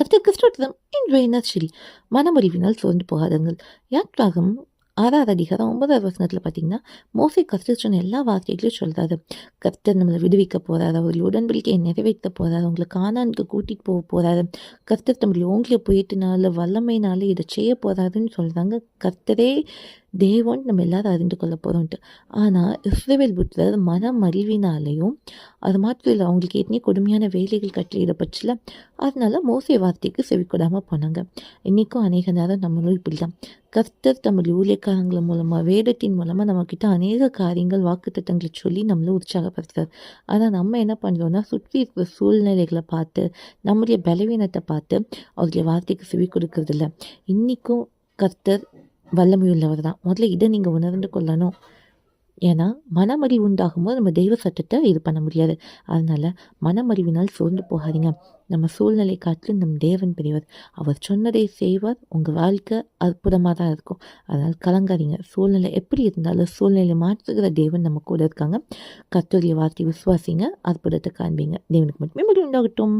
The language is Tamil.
கர்த்தருக்கு ஸ்தோத்திரம். இன்றைய நற்செய்தி மனமறிவினால் சோர்ந்து போகாதீர்கள். யாத்ராகமம் 6வது அதிகாரம் 9வது வசனத்தில் பார்த்தீங்கன்னா, மோசே கர்த்தர் சொன்ன எல்லா வார்த்தைகளையும் சொல்றாரு. கர்த்தர் நம்மளை விடுவிக்க போறாரு, அவருடைய உடன்படிக்கையை நிறைவேற்ற போறாரு, அவங்களை கானானுக்கு கூட்டிட்டு போக போறாரு, கர்த்தர் நம்மளை ஓங்கிய போயிட்டுனால வல்லமையினால இதை செய்ய போறாருன்னு சொல்றாங்க. கர்த்தரே தேவன் நம்ம எல்லாரும் அறிந்து கொள்ள போகிறோன்ட்டு. ஆனால் இஸ்ரவேல் புத்திரர் மனமறிவினாலேயும் அது மாத்திரம் இல்லை, அவங்களுக்கு ஏற்கனவே கொடுமையான வேலைகள் கட்டளையிடப்பட்டுல, அதனால மோசே வார்த்தைக்கு செவிக்கொடாமல் போனாங்க. இன்றைக்கும் அநேக நேரம் நம்மளும் இப்படி தான். கர்த்தர் தமிழ் ஊழியக்காரங்கள் மூலமாக வேதத்தின் மூலமாக நம்மக்கிட்ட அநேக காரியங்கள் வாக்குத்தத்தங்களை சொல்லி நம்மளை உற்சாகப்படுத்துறார். ஆனால் நம்ம என்ன பண்ணுறோம்னா, சுற்றி இருக்கிற சூழ்நிலைகளை பார்த்து நம்முடைய பலவீனத்தை பார்த்து அவருடைய வார்த்தைக்கு செவி கொடுக்கறதில்ல. இன்றைக்கும் கர்த்தர் வல்லமையுள்ளவர் தான். முதல்ல இதை நீங்கள் உணர்ந்து கொள்ளணும். ஏன்னா மனமறிவு உண்டாகும்போது நம்ம தெய்வ சட்டத்தை இது பண்ண முடியாது. அதனால் மனமறிவினால் சோர்ந்து போகாதீங்க. நம்ம சூழ்நிலை காட்டிலும் நம் தேவன் பெரியவர். அவர் சொன்னதை செய்வார். உங்கள் வாழ்க்கை அற்புதமாக தான் இருக்கும். அதனால் கலங்காதீங்க. சூழ்நிலை எப்படி இருந்தாலும் சூழ்நிலை மாற்றுகிற தேவன் நம்ம கூட இருக்காங்க. கர்த்தருடைய வார்த்தை விசுவாசிங்க, அற்புதத்தை காண்பீங்க. தேவனுக்கு மட்டுமே மகிமை உண்டாகட்டும்.